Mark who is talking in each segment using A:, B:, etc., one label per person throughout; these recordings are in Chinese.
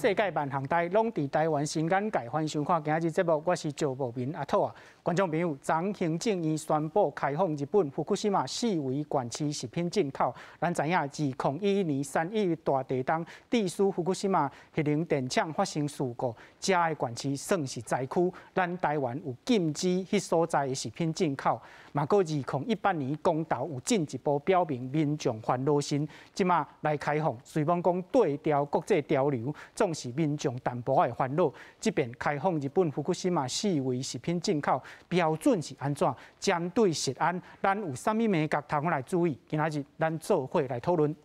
A: 世界万行台，拢伫台湾新眼界。欢迎收看今日节目，我是赵茂民阿兔啊。观众朋友，昨行政院宣布开放日本福岛4维管区食品进口。咱知影，2011年3月大地震，地属福岛核能电厂发生事故，遮个管区算是灾区。咱台湾有禁止迄所在的食品进口。嘛，个2018年公投有进一步表明民众烦恼心，即马来开放，虽讲对调国际潮流，总是民众淡薄仔的烦恼。即便开放日本福岛4维食品进口标准是安怎？针对食安，咱有啥物美角通来注意？今仔日咱做伙来讨论。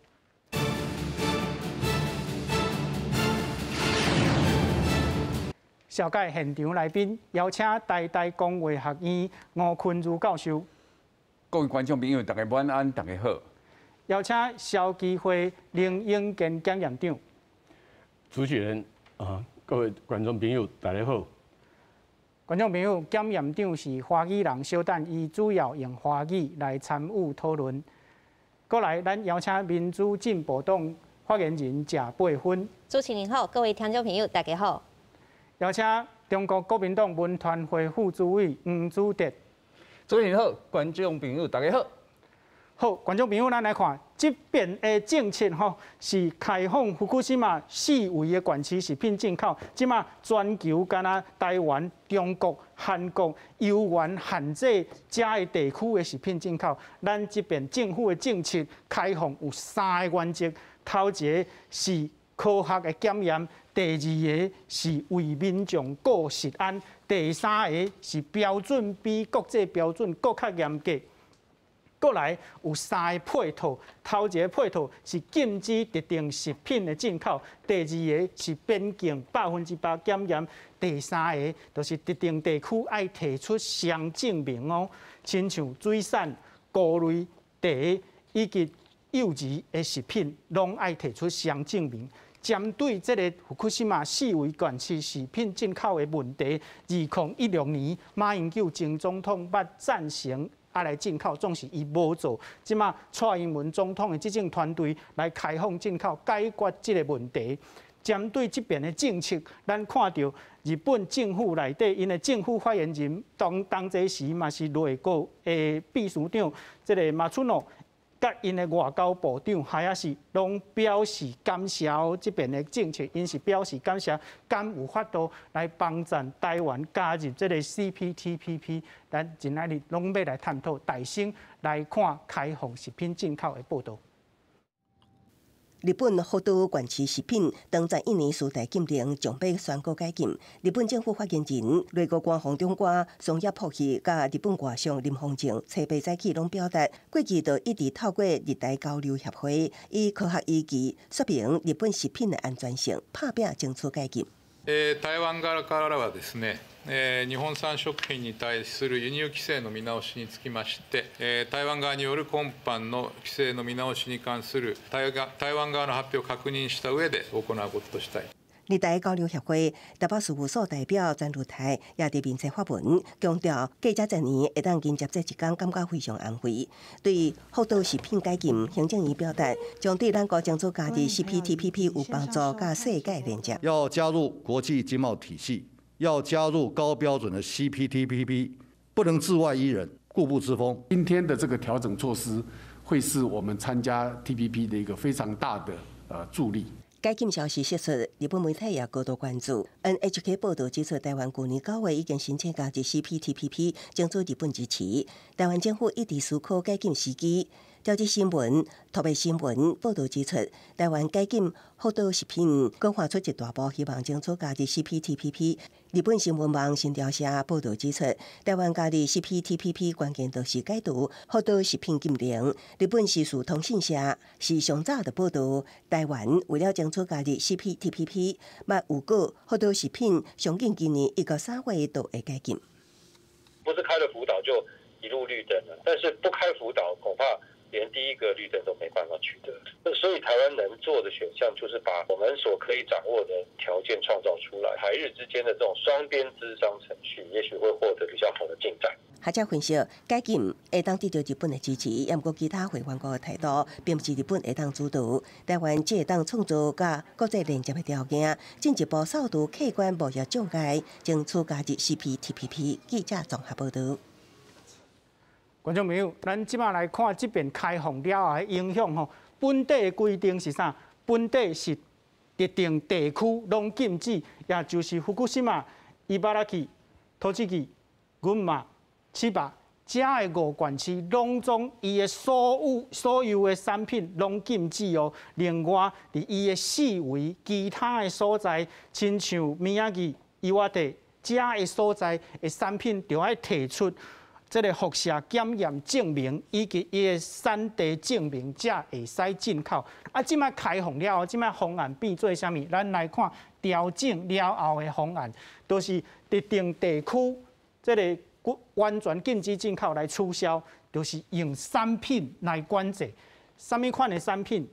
A: 小介现场来宾邀请台大工卫学院吴坤如教授。
B: 各位观众朋友，大家晚安，大家好。
A: 邀请消基会林永健检验长。
C: 主持人各位观众朋友，大家好。
A: 观众朋友，检验长是华语人，小等伊主要用华语来参与讨论。过来，咱邀请民主进步党发言人谢佩芬。
D: 主持人好，各位听众朋友，大家好。
A: 邀请中国国民党文团会副主委黄祖德。
E: 主持人好，观众朋友大家好。
A: 好，观众朋友，咱来看，这边的政策是开放福岛4维的管区食品进口。即马全球敢若台湾、中国、韩国、犹原限制遮个地区的食品进口。咱这边政府的政策开放有3个原则，头一个是科学的检验。第二个是为民众顾食安，第三个是标准比国际标准更较严格。过来有3个配套，头一个配套是禁止特定食品的进口，第二个是边境100%检验，第三个就是特定地区爱提出双证明哦，亲像水产、菇类、茶以及幼稚的食品，拢爱提出双证明。针对这个福岛4维管区食品进口的问题，2016年马英九前总统捌赞成来进口，总是伊无做。即马蔡英文总统的执政团队来开放进口，解决这个问题。针对这边的政策，咱看到日本政府内底，因的政府发言人当这时嘛是内阁的秘书长，这个马村诺。甲因的外交部长还也是拢表示感谢这边的政策，因是表示感谢，敢有法度来帮助台湾加入这个 CPTPP， 咱今仔日拢要来探讨，大声来看开放食品进口的报道。
F: 日本福岛管区食品当在1年4大禁令将要宣告解禁。日本政府发言人内阁官房长官松野博一甲日本外相林芳正初步早起拢表达，过去就一直透过日台交流协会，以科学依据说明日本食品的安全性，拍拼争取解禁。
G: 台湾側からはですね、日本産食品に対する輸入規制の見直しにつきまして、台湾側による今般の規制の見直しに関する台湾側の発表を確認した上で行うこととしたい。
F: 日台交流协会台北事务所代表詹如台也伫面册发文，强调过这10年会当迎接这一天，感觉非常安慰。对福岛食品解禁，行政院表达将对咱国争取加入 CPTPP 有帮助，甲世界连接。
H: 要加入国际经贸体系，要加入高标准的 CPTPP， 不能自外依人，固步自封。
C: 今天的这个调整措施，会是我们参加 TPP 的一个非常大的助力。
F: 解禁消息释出，日本媒体也高度关注。NHK 报道指出，台湾去年9月已经申请加入 CPTPP， 争取日本支持。台湾政府一直思考解禁时机。朝日新闻、特别新闻报道指出，台湾解禁福岛食品，更划出一大步，希望争取加入 CPTPP。日本新闻网新潮社报道指出，台湾加入 CPTPP 关键就是解除福岛食品禁令。日本时事通讯社是上早的报道，台湾为了争取加入 CPTPP， 嘛有过福岛食品上近今年1个3月都会解禁。
I: 不是开了福岛就一路绿灯了，但是不开福岛恐怕连第一个绿灯都没办法取得。所以台湾能做的选项就是把我们所可以掌握的条件创造出来，台日之间的这种双边咨商程序，也许会获得比较好的进展。
F: 学者分析，解禁会当得到日本的支持，也毋过其他会员国的态度，并不是日本会当主导。台湾只会当创造甲国际连接的条件，进一步扫除客观贸易障碍，争取加入 CPTPP。记者综合报道。
A: 观众朋友，咱即马来看这边开放了后的影响吼。本地的规定是啥？本地是特定地区拢禁止，也就是福岛、伊巴拉基、土耳其、群马、千葉这的5县市，拢总伊的所有的产品拢禁止哦。另外，伫伊的四围其他的所在，亲像米亚基、伊瓦蒂这的所在的产品，就要提出这个辐射检验证明以及伊的产地证明，才会使进口。啊，即摆开放了后，即摆方案变做啥物？咱来看调整了后的方案，都是特定地区这个完全禁止进口来取消，就是用产品来管制。什么款的产品？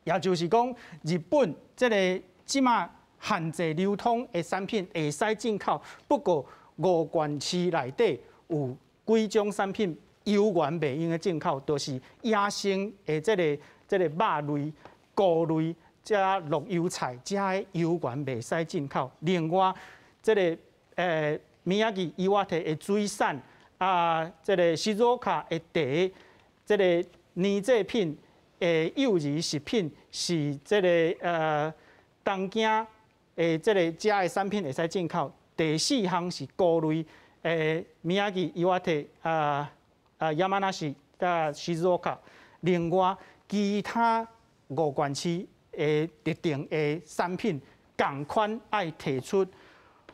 A: 也就是讲，日本这个即摆限制流通的产品会使进口，不过5县市内底有几种产品油源袂用的进口，就是野生的这个肉类、菇类、加绿油菜，这的油源袂使进口。另外，这个米亚基、伊瓦蒂的水产啊，这个静岡的茶，这个奶制品、幼儿食品是这个东京的这个这的产品会使进口。第4项是菇类。米亚基、伊瓦蒂、山梨、静岡，另外其他5县市的特定的产品，同款爱提出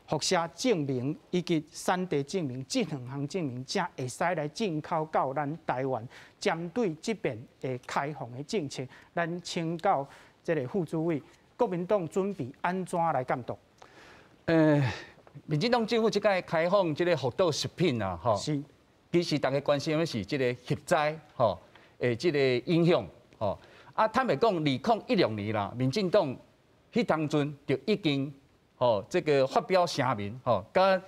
A: 辐射证明以及产地证明，这2项证明才会使来进口到咱台湾。针对这边的开放的政策，咱请教这个副主委，国民党准备安怎来监督？
E: 民进党政府即个开放即个福岛食品啊，吼，
A: 是，
E: 其实大家关心的是即个核灾吼，即个影响吼。啊，坦白讲，2016年啦，民进党迄当阵就已经吼这个发表声明吼，甲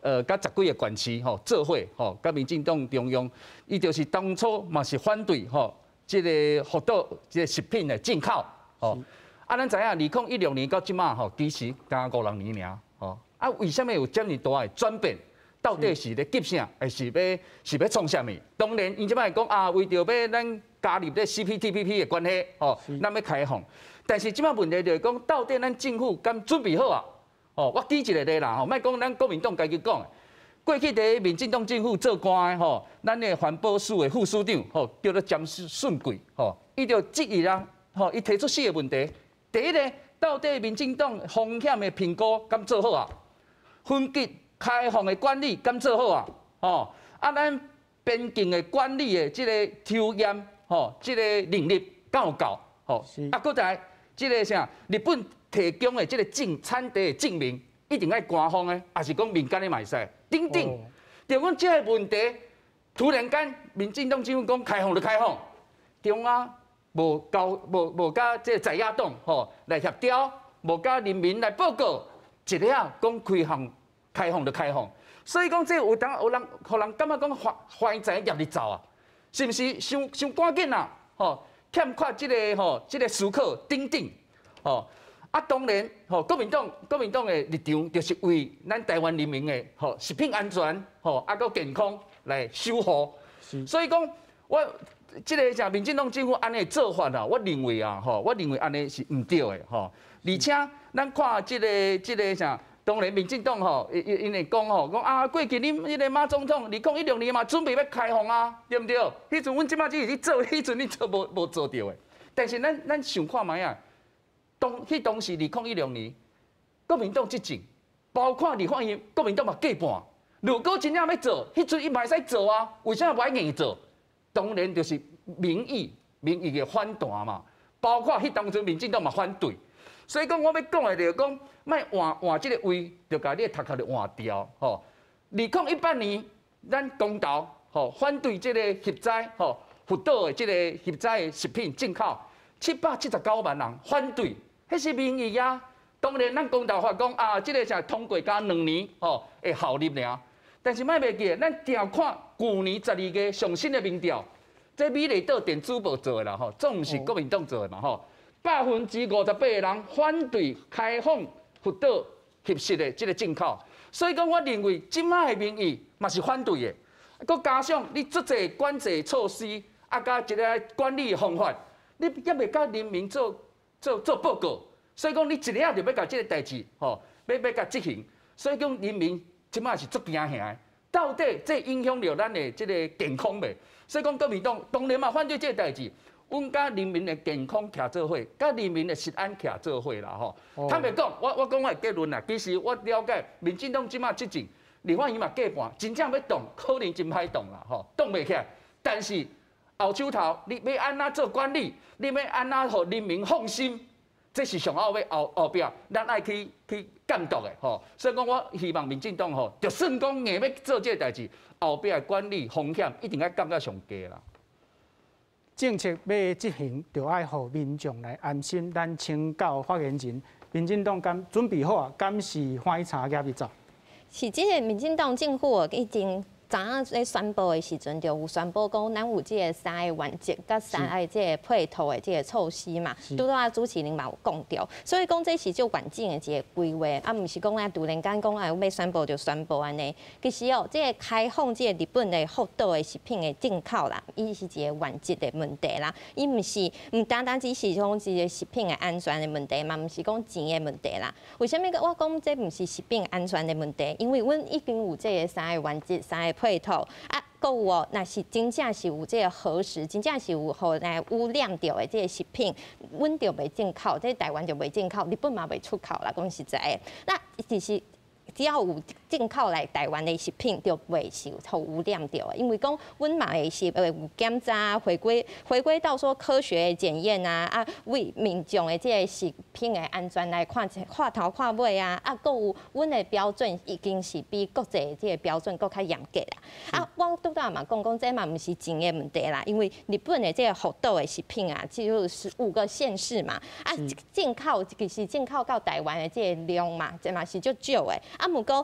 E: 10几个县市吼做伙吼，甲民进党中央，伊就是当初嘛是反对吼即个福岛即个食品的进口吼。啊，咱知影2016年到即马吼，其实刚5、6年尔吼。啊，为什么有这么大的转变？到底是咧急啥，还是要创啥物？当然，因即摆讲啊，为着要咱加入咧 CPTPP 的关系，吼，咱要开放。但是即摆问题就是讲，到底咱政府敢准备好啊？哦，我举一个例啦，吼，莫讲咱国民党家己讲。过去伫民进党政府做官的吼，咱的环保署的副署长吼，叫做詹顺贵，吼，伊就质疑啦，吼，伊提出4个问题。第一个，到底民进党风险的评估敢做好啊？分级开放的管理敢做好啊？吼，啊，咱边境的管理的这个抽验，吼，这个能力敢有够？吼，啊，搁再这个啥？日本提供的这个产地的证明，一定爱官方的，还是讲民间的买使？等等，就讲这个问题，突然间民进党政府讲开放就开放，中央无甲这个在野党吼来协调，无甲人民来报告。一个啊，讲开放就开放，所以讲这有人互人感觉讲怀才业力走啊，是毋是伤赶紧啊？吼，欠缺这个思考等等，吼啊，当然吼，国民党的立场就是为咱台湾人民的食品安全啊个健康来守护，所以讲我这个像民进党政府安尼做法啊，我认为安尼是唔对的吼，而且。咱看这个啥，当然民进党吼，因为讲啊，过去恁迄个马总统2016年嘛，准备要开放啊，对不对？迄阵阮即马只是去做，迄阵你做无做到的。但是咱想看卖啊，当时2016年，国民党执政，包括立法院，国民党嘛过半。如果真正要做，迄阵伊嘛会使做啊，为啥不爱硬做？当然就是民意的反弹嘛，包括当阵民进党嘛反对。所以讲，我要讲的就是讲，莫换这个位，就甲你的头壳就换掉吼。2018年，咱公投吼反对这个核灾吼福岛的这个核灾的食品进口，779万人反对，迄是民意啊。当然，咱公投法讲啊，这个才通过加2年吼的效力尔。但是莫袂记，咱调看去年12月上新的民调，这美丽岛电子报做的啦吼，总毋是国民党做的嘛吼，58%的人反对开放福岛核实的这个进口，所以讲我认为即摆的民意嘛是反对的，佮加上你足侪管制措施，加一个管理方法，你也袂甲人民做报告，所以讲你一日就要甲这个代志吼，要甲执行，所以讲人民。即摆是足惊吓的，到底这影响了咱的这个健康未？所以讲国民党当然嘛反对这个代志，阮甲人民的健康徛做伙，甲人民的食安徛做伙啦吼。坦白讲，我讲我的结论啦，其实我了解民进党即摆执政，立法院嘛过半，真正要动，可能真歹动啦吼，动袂起来。但是后手头你要安怎做管理？你要安怎互人民放心？这是上后尾后壁，咱爱去监督的吼，所以讲我希望民进党吼，就算讲硬要做这个代志，后壁的管理风险一定要降到上低啦。
A: 政策要执行，就爱互民众来安心。咱请教发言人，民进党敢准备好啊？敢是欢喜茶叶去走？
D: 是即个民进党政府已经。昨仔咧宣布的时阵，就有宣布讲，咱有即个3个原则，甲3个即个配套的即个措施嘛。拄拄啊，主持人嘛有讲到，所以讲这是就完整的一个规划，啊，毋是讲啊突然间讲啊要宣布就宣布安尼。其实哦，即个开放即个日本的福岛的食品的进口啦，伊是一个原则的问题啦，伊毋单单只是讲一个食品的安全的问题嘛，毋是讲钱的问题啦。为什么我讲这毋是食品安全的问题？因为阮已经有即个3个原则、3个配套啊，搁有哦，若是真正是有这个核实，真正是有互来污染到的这个食品，阮就袂进口，这台湾就袂进口，日本嘛袂出口啦，讲实在的，那就是只要有进口来台湾的食品，就袂受受污染到的，因为讲阮嘛会是有检查，回归到说科学的检验啊，为民众的这个食品的安全来看头看尾啊，搁有阮的标准已经是比国际的这个标准搁较严格啦。我拄仔嘛讲这嘛毋是钱的问题啦，因为日本的这个福岛的食品啊，就是15个县市嘛，进口其实进口到台湾的这个量嘛，这嘛是足少的。毋过，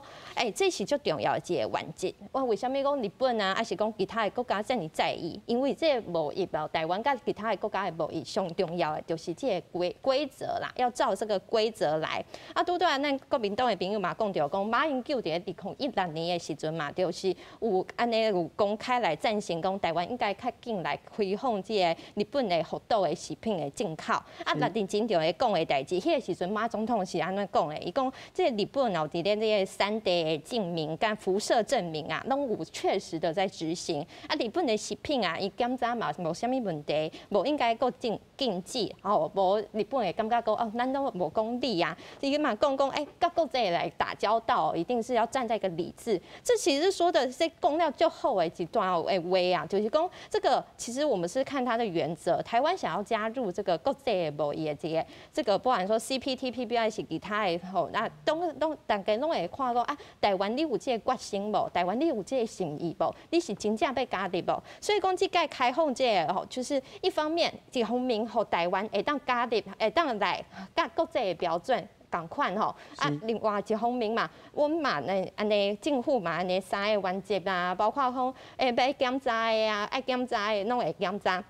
D: 这是最重要的一个原则。我为什么讲日本啊，还是讲其他的国家这么在意？因为这个贸易哦，台湾跟其他的国家的贸易上重要的就是这个规则啦，要照这个规则来。拄咱国民党的朋友嘛讲到，讲马英九伫2016年的时阵嘛，就是有安尼有公开来赞成讲台湾应该较紧来开放这个日本的福岛的食品的进口。认真就咧讲的代志，迄个时阵马总统是安怎讲的？伊讲这日本哦，伫咧这个3D 的证明跟辐射证明啊，拢有确实的在执行。日本的食品啊，伊检查嘛无啥物问题，无应该搁禁止。无日本会感觉讲咱都无讲理啊。伊嘛讲甲国际来打交道，一定是要站在一个理智。这其实说的是讲了最后的一段话啊，就是讲这个其实我们是看它的原则。台湾想要加入这个国际的贸易的这个，不管说 CPTPP 还是其他的那大家拢会看讲台湾你有这个决心无？台湾你有这个诚意无？你是真正要加入无？所以讲这个开放这个就是一方面一方面互台湾会当加入，会当来甲国际的标准。同款另外一方面嘛，阮嘛安尼政府嘛安尼3个原则啊，包括讲要检查的啊，爱检查的拢会检查。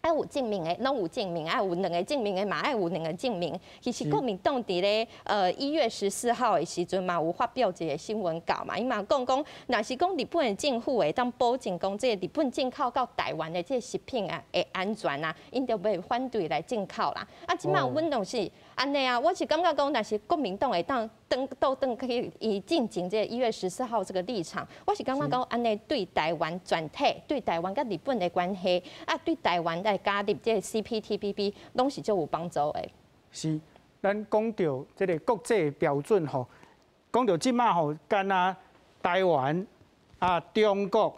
D: 爱有证明的，拢有证明；爱有2个证明的嘛，爱有2个证明。其实国民党伫咧1月14号的时阵嘛，有发表一个新闻稿嘛，伊嘛讲，若是讲日本的政府会当保证讲，这个日本进口到台湾的这个食品啊会安全啊，因就袂反对来进口啦。即马阮拢是安尼啊，我是感觉讲，若是国民党会当登去以进行这1月14号这个立场，我是感觉讲安尼对台湾全体、对台湾跟日本的关系对台湾来加入这 CPTPP 拢是足有帮助的。
A: 是，咱讲到这个国际标准讲到即马敢若台湾中国、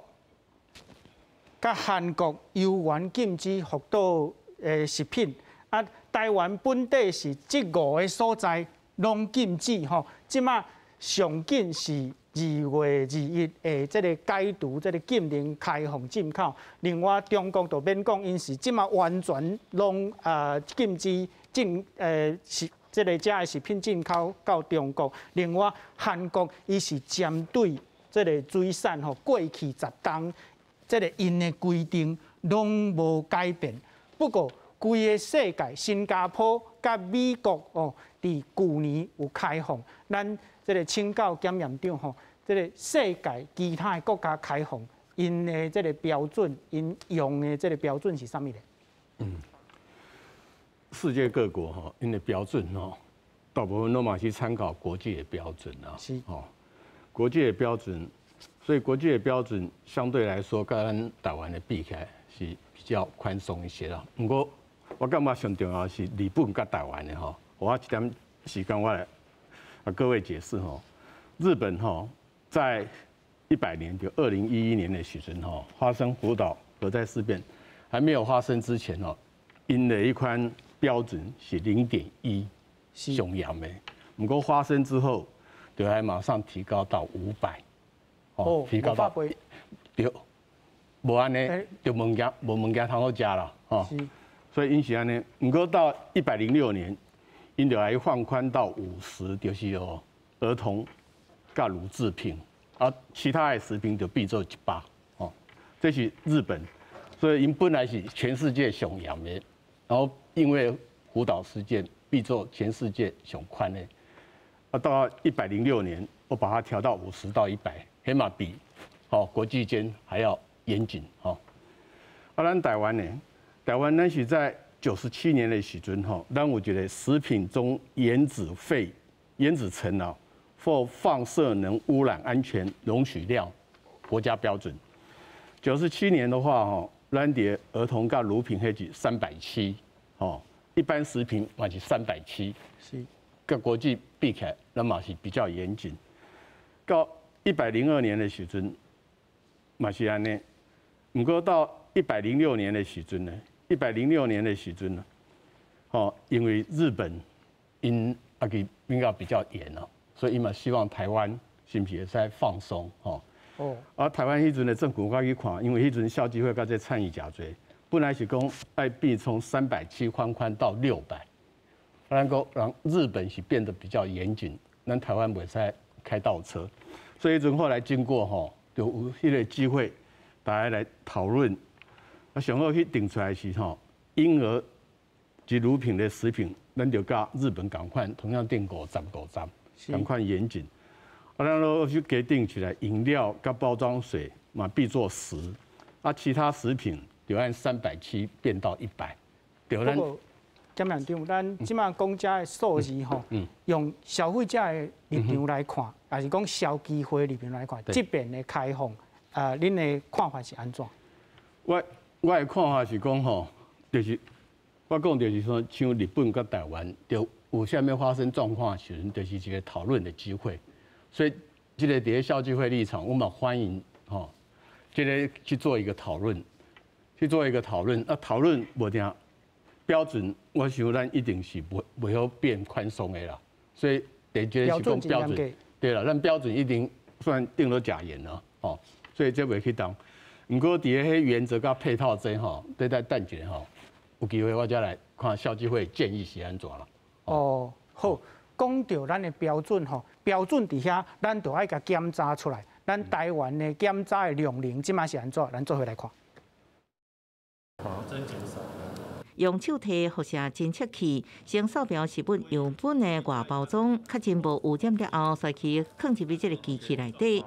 A: 甲韩国有缘禁止福岛的食品台湾本地是这5个所在拢禁止即马上紧是2月2日的这个解除这个禁令开放进口。另外，中国就免讲，因是即马完全拢禁止这个的食品进口到中国。另外，韩国伊是针对这个水产过去10天，这个因的规定拢无改变。不过，规个世界，新加坡甲美国伫去年有开放，咱这个请教检验长这个世界其他的国家开放，因的这个标准，因用的这个标准是啥物咧？
J: 世界各国因的标准大部分都嘛是参考国际的标准啊。
A: 是
J: 国际的标准，所以国际的标准相对来说，跟咱台湾的比起来是比较宽松一些啦。不过我感觉上重要的是日本跟台湾的我一点时间我来各位解释日本在100年就2011年的时阵发生福岛核灾事变，还没有发生之前因的一款标准是0.1上严的，不过发生之后，就还马上提高到500，提高到对，无安尼就物件通好食啦，所以因是安尼。不过到106年，因就来放宽到50，就是儿童甲乳制品，其他的食品就变做100，这是日本，所以因本来是全世界上严的，然后因为福岛事件变做全世界上宽的，到106年，我把它调到50到100，起码比国际间还要严谨咱台湾呢，台湾咱是在97年的时阵咱有一个食品中原子层或放射能污染安全容许量国家标准。97年的话咱的儿童跟乳品迄是370，一般食品嘛是370，
A: 是
J: 跟国际比起来，那嘛是比较严谨。到102年的时阵，嘛是安尼。不过到106年的时阵呢，106年的时阵呢，因为日本因比较严所以伊嘛希望台湾是不是会使放松而台湾迄阵的政府我去看，因为迄阵校际会甲这参与真多，本来是讲爱变从370宽到600，咱讲让日本是变得比较严谨，咱台湾袂使开倒车，所以迄阵后来经过就有迄个机会，大家来讨论，上好去定出来是婴儿及乳品的食品，咱就甲日本同款，同样定50%，同款严谨。咱都去决定起来，饮料跟包装水嘛必做10，其他食品就按370变到100。对，
A: 不过检验长，咱即马公家的数字用消费者的立场来看，还是讲消基会立场来看，这边的开放，恁的看法是安怎？
J: 我的看法是讲就是我讲就是说，像日本跟台湾，就有下面发生状况时，就是一个讨论的机会。所以，这个在校际会立场，我们欢迎这个去做一个讨论，讨论无定标准，我想咱一定是袂好变宽松的啦。所以，第一个是讲标准，对啦，咱标准一定算定了假言了所以这袂去当。不过，伫个原则甲配套这对待等一下有机会我再来看校际会建议是安怎啦。
A: 好。讲到咱的标准标准底下，咱就爱甲检查出来。咱台湾的检查的量能，即马是安怎？咱做伙来看。
K: 用手提辐射侦测器先扫描食物样本的外包装，确认无污染了后，再去放入这个机器内底。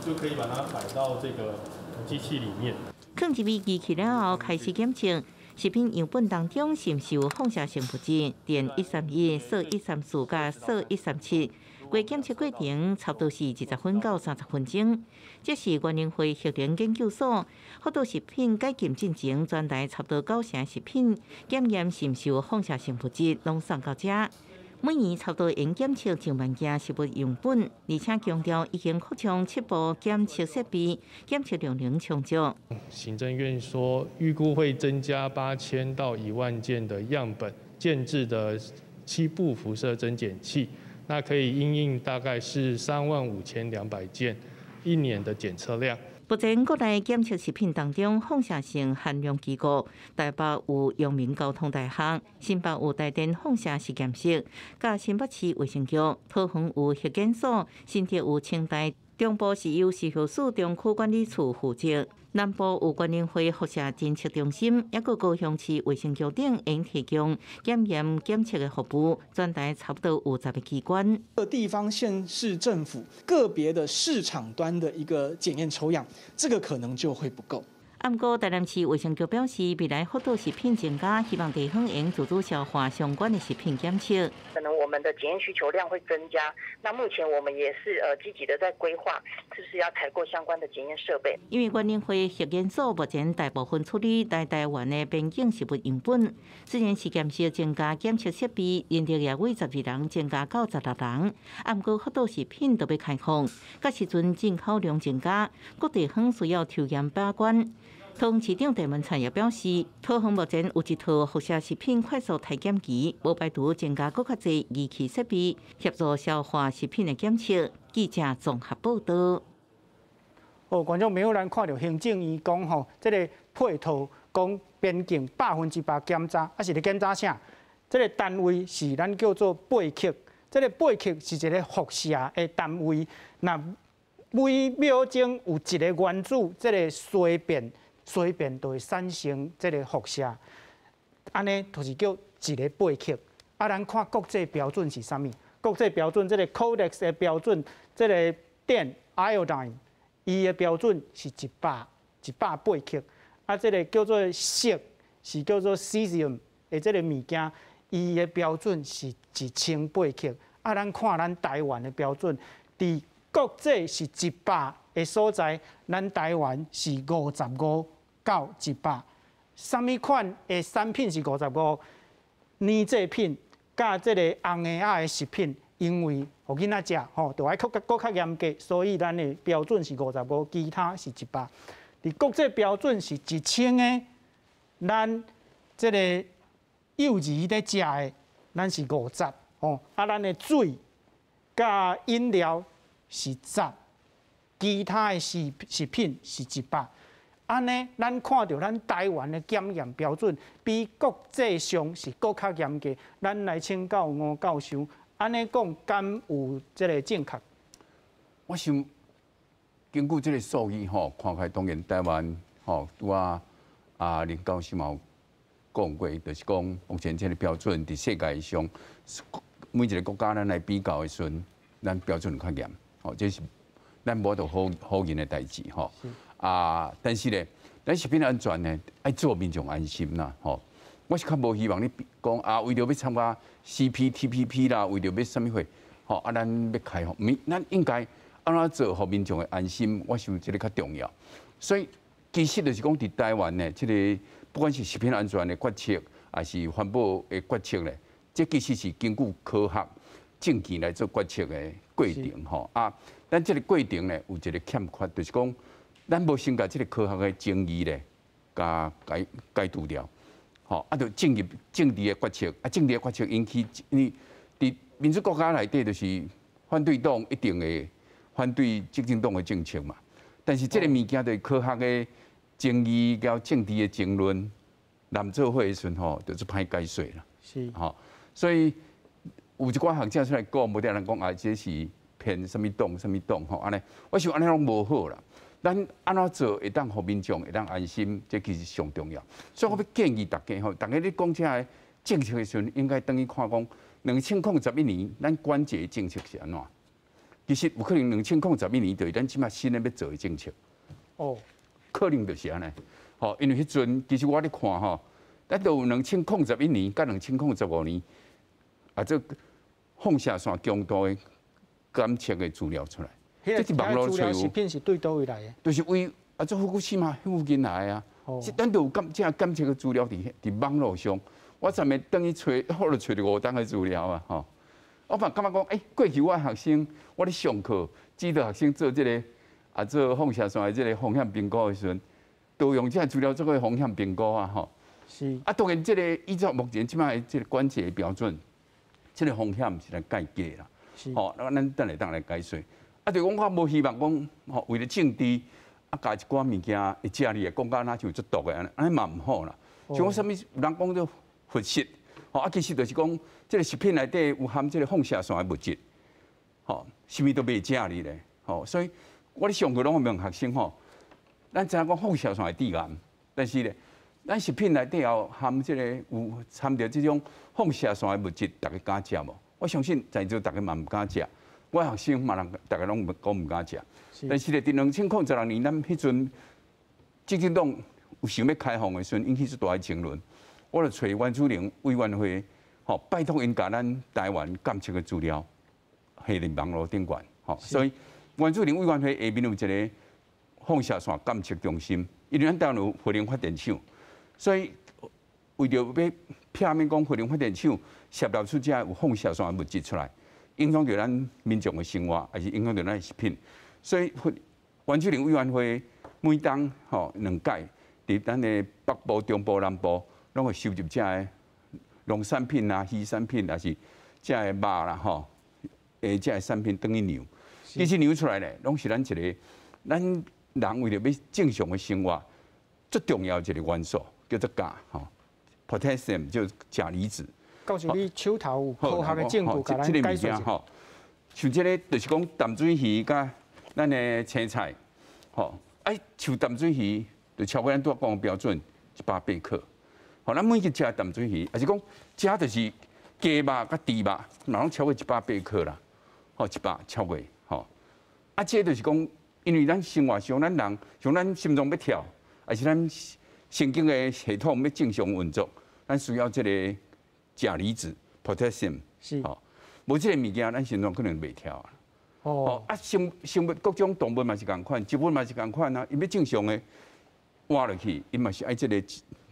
L: 就可以把它摆到这个机器里面。
K: 放入机器了后，开始检测。食品样本当中是毋是有放射性物质碘131、铯134甲铯137？规检测过程差不多是20分到30分钟。这是原能会核能研究所福岛食品改进进程专台差不多9成食品检验是毋是有放射性物质，拢送到这。每年差不多应检测1万件食物样本，而且强调已经扩充7部检测设备，检测量能充足。
L: 行政院说，预估会增加8000到1万件的样本，建制的7部辐射增减器，那可以因应大概是35200件1年的检测量。
K: 目前国内检测食品当中放射性含量机构，台北有阳明交通大学，新北有台电放射实验室，甲新北市卫生局，桃园有核检所，新竹有清大中部是由市辖署中区管理处负责，南部有关联会辐射侦测中心，也有高雄市卫生局等应提供检验检测的服务，全台差不多有10个机关。
M: 各地方县市政府个别的市场端的一个检验抽样，这个可能就会不够。
K: 不过，台南市卫生局表示，未来福岛食品增加，希望地方能自主消化相关的食品检测。
N: 可能我们的检验需求量会增加，那目前我们也是积极的在规划，是不是要采购相关的检验设备？
K: 因为关联会核检组目前大部分处理在台湾的边境食物样本，虽然是检测增加检测设备，人力也为12人增加到16人。不过，福岛食品都要开放，到时阵进口量增加，各地方需要抽验把关。桃市长陈文灿也表示，桃园目前有一套辐射食品快速体检机，无排除增加更较侪仪器设备，协助消化食品的检测。记者综合报道。
A: 观众朋友，咱看到行政院讲吼，这个配套讲边境100%检查，是咧检查啥？这个单位是咱叫做八克，这个八克是一个辐射的单位，那每秒钟有一个原子，这个衰变就会产生这个辐射，安尼就是叫一个八克。咱看国际标准是啥物？国际标准这个 Codex 的标准，这个碘 iodine 伊的标准是100八克。这个叫做锡是叫做 cesium 的这个物件，伊的标准是1800克。咱看咱台湾的标准，伫国际是100的所在，咱台湾是55到100。什么款的产品是55？奶制品甲这个红牙的食品，因为互囡仔食吼，就爱更较严格，所以咱的标准是55，其他是100。伫国际标准是1000的，咱这个幼儿在食的，咱是50吼。咱的水甲饮料是10，其他的食品是100。安尼，咱看到咱台湾的检验标准比国际上是更较严格。咱来请教吴教授，安尼讲敢有这个正确？
B: 我想根据这个数据吼，看开当然台湾吼，林教授嘛有讲过，就是讲目前这个标准伫世界上每一个国家咱来比较的时阵，咱标准较严，吼，这是咱无得好人的代志吼。但是咧，咱食品安全呢，爱做民众安心啦，吼。我是较无希望你讲为着要参加 CPTPP 啦，为着要啥物货，吼咱要开放，咱应该安怎做，互民众的安心，我想这个较重要。所以其实就是讲，伫台湾呢，这个不管是食品安全的决策，还是环保的决策咧，这其实是根据科学证据来做决策的过程，吼。咱这个过程呢，有一个欠缺，就是讲。咱无先甲即个科学的争议咧，解除掉，吼，就政治的决策，政治的决策引起，伫民主国家内底，就是反对党一定会反对执政党的政策嘛。但是即个物件，对科学的争议甲政治的争论，南做伙的时阵吼，就是歹解说啦。
A: 是，
B: 吼，所以有一寡学者出来讲，无得人讲这是偏什么党吼，安尼，我想安尼拢无好啦。咱安怎做会当互民众会当安心，这其实上重要。所以我要建议大家吼，大家咧讲这个政策的时阵，应该等于看讲2011年咱管制的政策是安怎？其实有可能2011年就是咱即马新的要做的政策。
A: 哦，
B: 可能就是安尼。吼，因为迄阵其实我咧看吼，咱都有2011年甲2015年这放射线强度的监测的资料出来。
A: 这是网络资料食品是对倒位来的？
B: 就是为做福西嘛附近来的啊。咱都有这监测的资料伫网络上，我昨暝等去找，后来找到5档的资料啊，吼。我嘛感觉讲，过去我学生，我咧上课指导学生做这个做放射线的这个风险评估的时阵，都用这个资料做个风险评估啊，吼。
A: 是。
B: 当然，这个依照目前即摆这个管制的标准，这个风险是来界价啦。
A: 是。
B: 吼，咱等来解说。就讲我无希望讲，吼为了政治，加一寡物件会食你的，讲到哪像足毒的安尼嘛唔好啦。像我啥物有人讲做辐射，吼其实就是讲，这个食品内底有含这个放射线的物质，吼，啥物都袂食你咧，吼，所以我咧上课拢问学生吼，咱知影讲放射线会致癌，但是咧，咱食品内底有含即个有掺着即种放射线的物质，大家敢食无？我相信在座大家嘛唔敢食，我学生嘛人大家拢讲唔敢食。但是咧，伫2006年，咱迄阵执政党有想要开放的时阵，引起一大个争论。我就找阮主任委员会，吼，拜托因甲咱台湾监测的资料下伫网络顶管，吼，所以阮主任委员会下面有一个放射线监测中心，因为咱台湾有核能发电厂，所以为着要避免讲核能发电厂泄漏出这有放射线的物质出来，影响到咱民众的生活，还是影响到咱的食品。所以，原住民委员会每当吼2届，伫咱的北部、中部、南部，拢会收集这个农产品啊、鱼产品，还是这个肉啦吼，这个产品等于牛。其实牛出来咧，拢是咱一个咱人为了要正常的生活，最重要一个元素叫做钾吼 ，potassium 就是钾离子。
A: 告诉你手头有科学的证据，甲咱解释一下。
B: 像这个就是讲淡水鱼甲咱的青菜，吼，像淡水鱼就超过咱拄讲的标准180克。吼，咱每日食淡水鱼，还是讲食就是鸡肉甲猪肉，嘛拢超过180克啦，吼，100超过，吼。这就是讲，因为咱生活上，咱人像咱心脏要跳，还是咱神经的系统要正常运作，咱需要这个钾离子 （potassium）。
A: 是。吼，
B: 无这个物件，咱心脏可能袂跳啊。哦，生物各种动物嘛是共款，植物嘛是共款啊。伊要正常的活落去，伊嘛是爱这个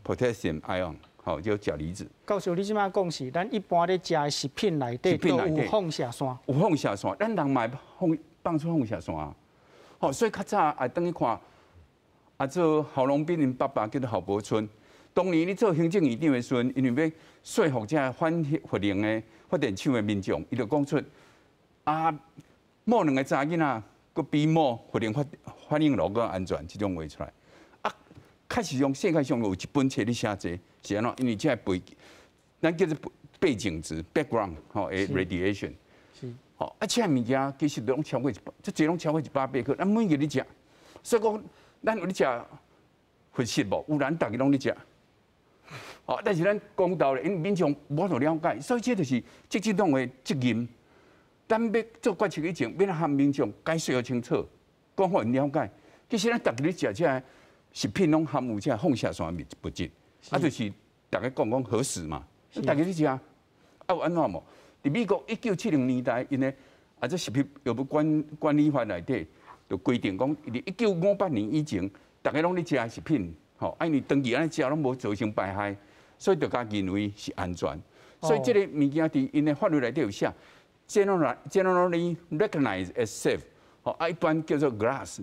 B: potassium ion， 吼，叫钾离子。
A: 教授，你即摆讲是，咱一般咧食的食品内底都有放射线。
B: 有放射线，咱人嘛放出放射线啊。吼，所以较早也等于看，做郝龙斌因爸爸叫做郝柏村，当年你做行政院长的时阵，因为要说服这反核能的发电厂的民众，伊就讲出某2个查囡仔，佮比某核能反应炉佮安全，这种话出来。确实上世界上有一本册咧写这是安怎？因为这背，咱叫做背景值 （background） 吼，诶 ，radiation。是。吼，这物件其实拢超过这拢超过180克，咱每日咧食，所以讲咱有咧食核实无？有咱大家拢咧食。哦，但是咱讲到咧，因民众无所了解，所以这就是这种的责任。咱要做决策以前，要向民众解说好清楚，讲互因了解。其实咱大家咧食这食品拢含有这放射线物质，就是大家讲核实嘛。大家咧食，有安怎无？伫美国1970年代，因为这食品药物管理法内底就规定讲，伫1958年以前，大家拢咧食食品，吼，因为长期安尼食拢无造成败害，所以大家认为是安全。所以这个物件伫因的法律内底有写。Generally recognized as safe， 吼，一般叫做 GRAS，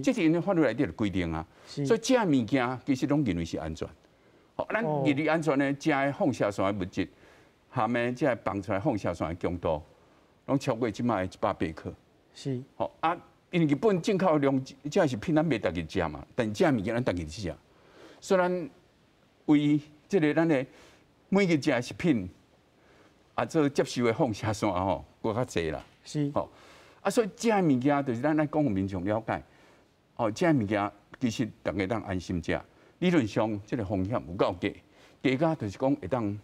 B: 这是因的法律内底的规定啊。所以这物件其实拢认为是安全。好，咱认为安全呢，这的放射线的物质含的这放出来放射线的强度，拢超过即卖180克。
A: 是。
B: 好因为日本进口量这食品咱袂逐日食嘛，但这物件咱逐日食。所以咱为这个咱的每日食食品。做接受的放射线吼，搁较济啦。
A: 是。
B: 吼，所以这物件就是咱来讲，互民众了解。哦，这物件其实大家当安心食。理论上，这个风险有够低，低甲就是讲会当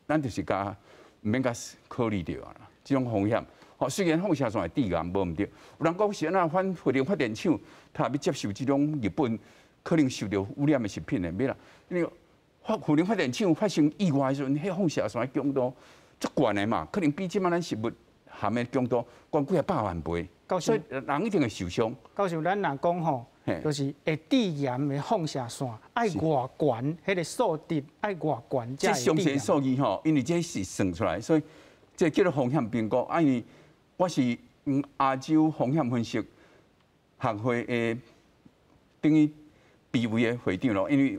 B: 咱就是甲唔免甲考虑到啊啦。这种风险，虽然放射线会致癌，无毋对。有人讲是安那核能发电厂，他要接受这种日本可能受到污染的食品的，免啦。因为核能发电厂发生意外的时阵，迄放射线强度足悬的嘛，可能比即摆咱食物含的强度高几100万倍，所以人一定会受伤。
A: 到时咱若讲吼，就是会致癌的放射线，爱偌悬，迄个数值爱偌悬，
B: 这详细数据吼，因为这是算出来，所以这叫做风险评估。因为我是亚洲风险分析学会的等于卑微的会长咯，因为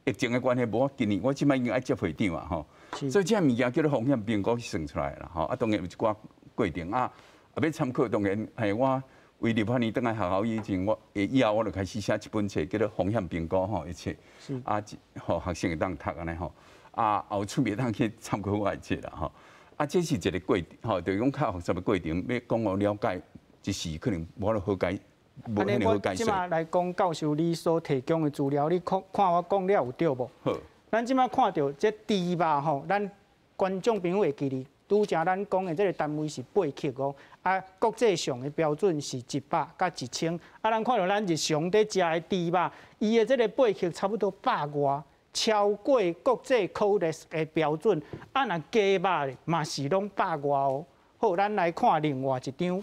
B: 疫情的关系，无今年我即摆已经爱接会长啊吼，所以这物件叫做风险评估算出来啦吼。当然有一寡过程也要参考。当然系我为立法院倒来学校以前，以后我就开始写一本册，叫做风险评估吼一册，学生会当读安尼吼，后出面当去参考我的册啦吼。啊，这是一个过程，吼，就是讲较复杂的过程，要讲我了解一时可能无好解，无遐尼好解释。
A: 即马来讲，教授你所提供的资料，你看我讲了有对无？
B: 好，
A: 咱即马看到这猪肉吼，咱观众朋友会记哩，拄则咱讲的这个单位是8克哦，啊，国际上的标准是100甲1000，啊，咱看到咱日常在食的猪肉，伊的这个8克差不多100外。超过国际 Codex 的标准，啊，那鸡肉嘛是拢100外哦。好，咱来看另外一张，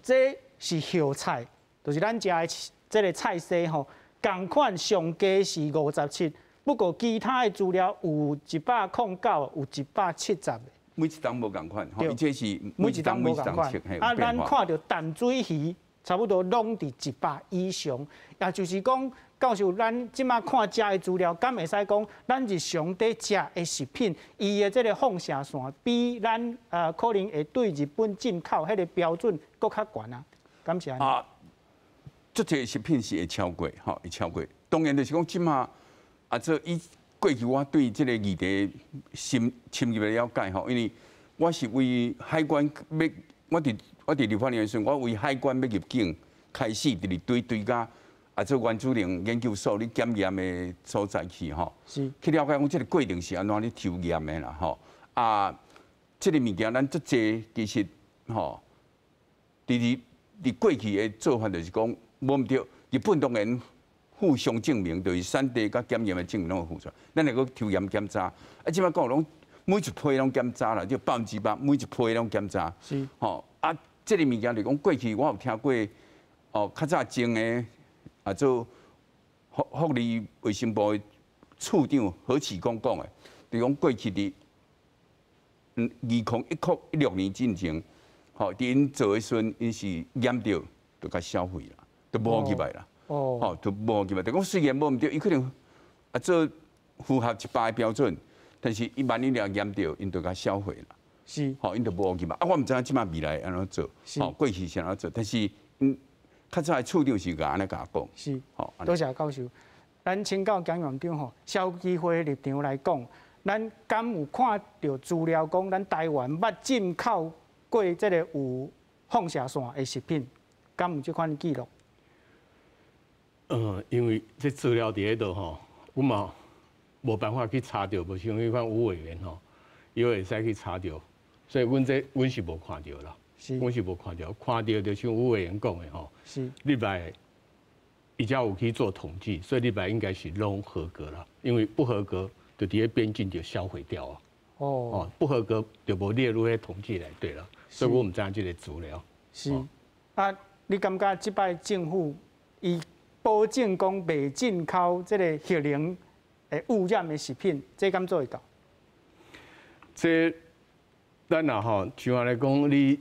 A: 这是叶菜，就是咱食的这个菜色吼，同款上低是57，不过其他的资料有109，有170的。
B: 每一档无共款，吼，伊这是
A: 每一档无共款。啊，咱看到淡水鱼差不多拢伫100以上，也就是讲。教授，咱即马看食的资料，敢会使讲，咱日常在食的食品，伊的这个放射线比咱可能会对日本进口迄个标准搁较悬啊？敢是安尼？
B: 啊，这个食品是会超过，吼，会超过。当然就是讲即马这以过去我对这个议题深入的了解吼，因为我是为海关要，我伫立法院的时候，我为海关要入境开始，伫咧对甲。做原子能研究所咧检验的所在去吼，去了解讲这个过程是安怎咧抽验的啦吼。啊，这个物件咱足济其实吼，伫过去的做法就是讲，无毋对，日本当然互相证明，就是产地甲检验的证明拢有付出。咱来个抽验检查，啊，即摆讲拢每一批拢检查啦，就100%每一批拢检查。
A: 是。
B: 吼啊，这个物件就讲过去我有听过，哦，较早前的。做福利卫生部的处长何启光讲的，就讲过去伫2016年之前，吼，伫因做的时阵，因是验到就甲销毁啦，就无入来啦，吼，就无入来。就讲虽然无毋对，伊可能做符合100的标准，但是伊万一了验到，因就甲销毁啦，
A: 是，
B: 吼，因就无入来。啊，我毋知影即摆未来安怎做，吼，过去是安怎做，但是较早的处长是安尼甲我讲，
A: 是，好，多谢教授。咱请教蒋院长吼，消基会立场来讲，咱敢有看到资料讲，咱台湾捌进口过这个有放射线的食品，敢有这款记录？
J: 因为这资料伫迄度吼，我嘛无办法去查到，无像迄款吴委员吼，伊会使去查到，所以阮是无看到啦。我是无看到，看到就像吴委员讲的吼，立白伊才有去做统计，所以立白应该是拢合格啦，因为不合格就伫咧边境就销毁掉啊。哦，不合格就无列入迄统计内底啦，所以我唔知影这个资料。
A: 是啊，你感觉即摆政府伊保证讲袂进口这个核能污染的食品，这敢做会到？
J: 这咱啊吼，像安尼讲你。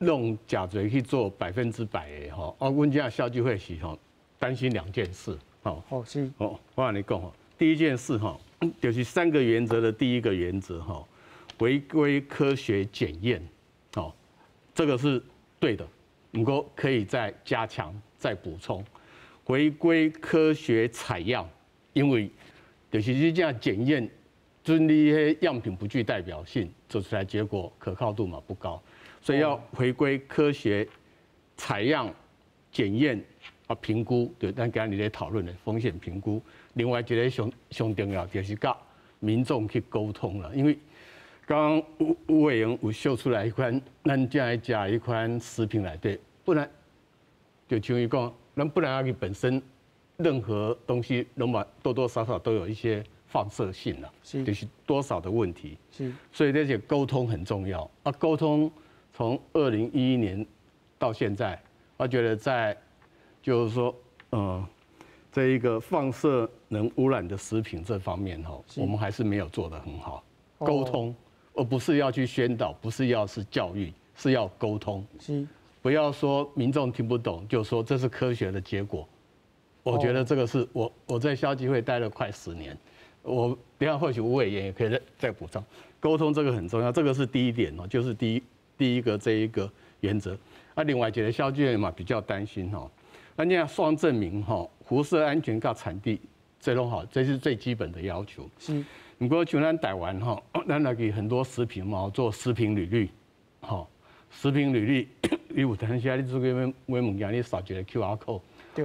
J: 弄假嘴去做100%的吼，阮家消基会是吼担心2件事，吼。
A: 哦，是。
J: 哦，我跟你讲吼，第一件事吼，就是3个原则的第1个原则吼，回归科学检验，哦，这个是对的，不过可以再加强、再补充，回归科学采样，因为就是你这样检验，就是你迄样品不具代表性，做出来结果可靠度嘛不高。所以要回归科学采样、检验啊评估，对，咱今日咧讨论的风险评估。另外一个上重要就是甲民众去沟通了，因为刚刚吴委员有秀出来一款，咱正来食一款食品内底，不然就像伊讲，咱不然它本身任何东西，拢嘛多多少少都有一些放射性了，就是多少的问题。是，所以这些沟通很重要啊，沟通。从2011年到现在，我觉得在就是说，这一个放射能污染的食品这方面哈，我们还是没有做得很好。沟通，而不是要去宣导，不是要是教育，是要沟通。是，不要说民众听不懂，就说这是科学的结果。我觉得这个是我在消基会待了快10年，我等下或许吴委员也可以再补充。沟通这个很重要，这个是第一点哦，就是第一个这一个原则，另外一个消基会嘛比较担心哈，那你要双证明哈，辐射安全跟产地这种好，这是最基本的要求。是，不过像咱台湾吼，咱那个很多食品嘛，做食品履历，吼，食品履历，你有当时你做个买物件，你扫一个 QR code，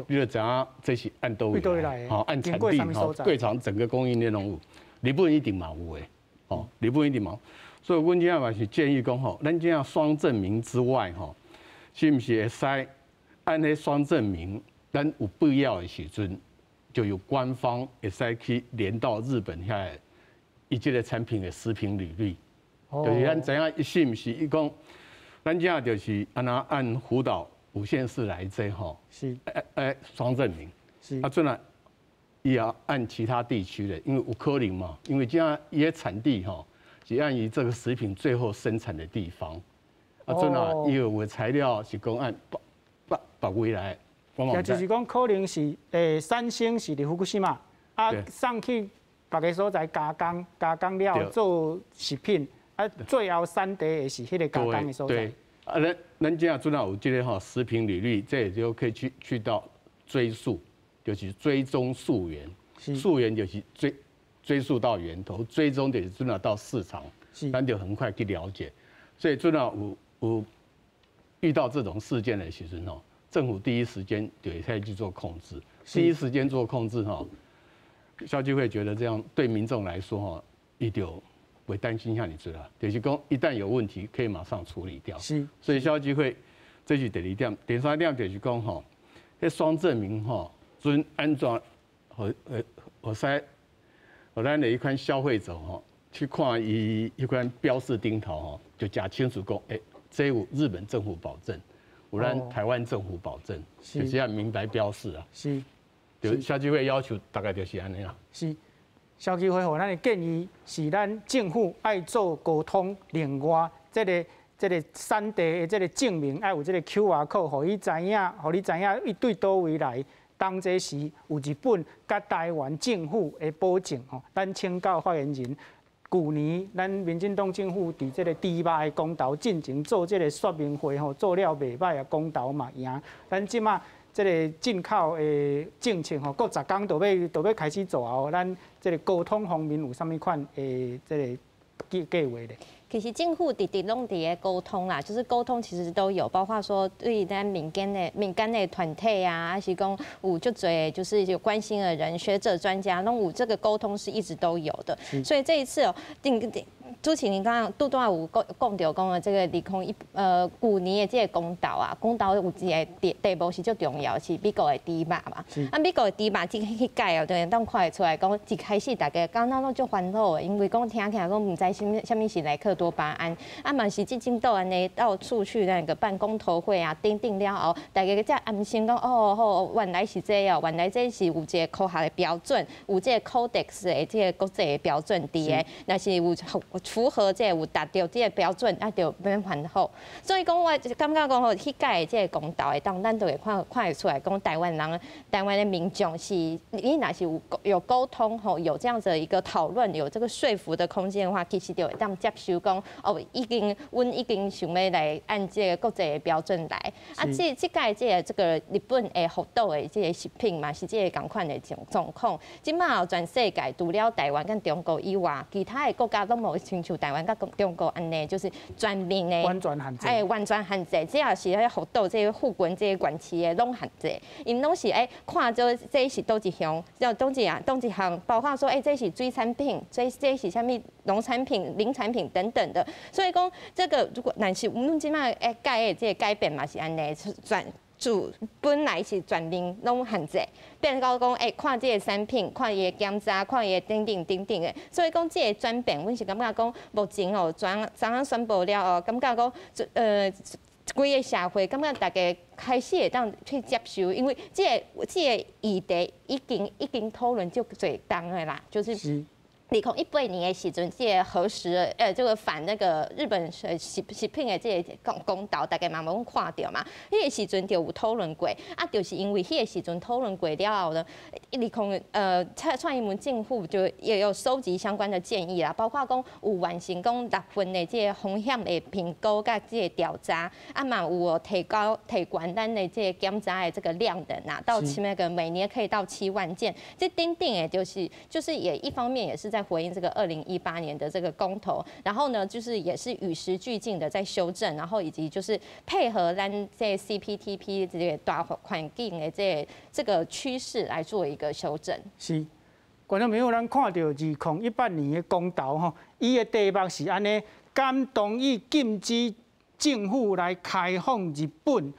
J: 你就知影这是按倒位来，吼，按产地吼，柜场整个供应链拢有，日本一定嘛有诶，吼，日本一定嘛。所以阮今仔嘛是建议讲吼，咱今仔双证明之外吼，是毋是会使按迄双证明，咱有必要的时阵，就有官方会使去连到日本遐。伊即个产品的食品履历，就是咱知影是毋是？伊讲，咱这就是按福岛5县市来做吼，
A: 是
J: 双证明，
A: 是
J: 啊，转来伊也按其他地区的，因为有可能嘛，因为这样伊的产地吼是按伊这个食品最后生产的地方，啊，转来伊有的材料是讲按北回来，
A: 也就是讲可能是三星是伫福西嘛，啊送去。别个所在加工了做食品，啊，最后产地的是迄个加工的所在。
J: 对，啊，咱这样做到有这个吼食品履历，这也就可以去到追溯，就是追踪溯源，溯源就是追溯到源头，追踪就是做到市场，咱就很快去了解。所以做到有遇到这种事件的时阵吼，政府第一时间就会开始去做控制，第一时间做控制吼。消基会觉得这样对民众来说哈，伊就会担心像你知道，就是讲一旦有问题可以马上处理掉。
A: 是，
J: 所以消基会这是第2点，第3点就是讲吼，迄双证明吼，准安怎和咱的一款消费者吼去看伊一款标示顶头吼，就假清楚讲，这有日本政府保证，有咱台湾政府保证，就是要明白标示啊。
A: 是。
J: 就消基会要求大概就是安尼啦。
A: 是，消基会吼，咱的建议是咱政府爱做沟通，另外这个产地的这个证明爱有这个 QR code， 互你知影，伊对倒位来，当这时有日本甲台湾政府的保证吼。咱请教发言人，去年咱民进党政府伫这个猪肉的公投进行做这个说明会吼，做了袂歹啊，公投嘛赢，咱即马。这个进口的政策吼，过10天就要开始做啊！咱这个沟通方面有啥物款这个计划咧？
D: 其实政府直拢伫个沟通啦，就是沟通其实都有，包括说对咱民间的团体啊，还是讲有就侪就是有关心的人、学者、专家，拢有这个沟通是一直都有的。所以这一次哦，朱启林刚刚拄拄有讲到讲的这个去年的这个公投啊，公投有一个题目是最重要，是美国的猪肉嘛。啊，美国的猪肉这去改哦，对，当看会出来讲，一开始大家刚刚拢足烦恼的，因为讲听起来讲唔知什么是莱克多巴胺，啊嘛是即种都安尼到处去那个办公投会啊，定了后，大家才安心讲哦，原来是这样，原来这是有一个科学的标准，有这个 Codex 的这个国际的标准伫的，那是有符合这有达到这个标准，啊就免烦恼。所以讲我感觉讲吼，去改这个公投的当，咱都会看得出来，讲台湾的民众是，你若是有沟通吼，有这样子的一个讨论，有这个说服的空间的话，其实就会当接受讲哦，阮已经想要来按这个国际的标准来。啊，这届这个日本的福岛的这个食品嘛，是这个同款的状况。即马全世界除了台湾跟中国以外，其他的国家都无亲像台湾跟中国安尼，就是全面的
A: 完全限制，
D: 完全限制。只要是咧福岛这个附近这个县市的拢限制，因拢是看做这是倒一项，倒一项，包括说这是水产品，这是啥物农产品、林产品等等的。所以讲这个如果但是我们即马改的这个改变嘛是安尼，本来是全面拢限制，变到讲看这个产品，看伊的检查，看伊的等的。所以讲这个转变，阮是感觉讲目前哦，昨昏宣布了哦，感觉讲规个社会感觉大家开始会当去接受，因为这个议题已经讨论就侪当的啦，就是。2018年的时阵，这个核实这个反那个日本食品的这个公投，大家嘛冇看到嘛。迄个时阵就有讨论过，啊，就是因为迄个时阵讨论过了后呢，蔡英文政府就也有收集相关的建议啦，包括讲有完成讲6份的这个风险的评估甲这个调查，啊嘛有提高咱的这个检查的这个量能啊，到那个每年可以到7万件，这等的就是也一方面也是在回应这个2018年的这个公投，然后呢，就是也是与时俱进的在修正，然后以及就是配合咱这 CPTP 这个大环境的这个趋势来做一个修正。
A: 是，观众朋友，咱看到2018年的公投吼，伊的题目是安尼，敢同意禁止政府来开放日本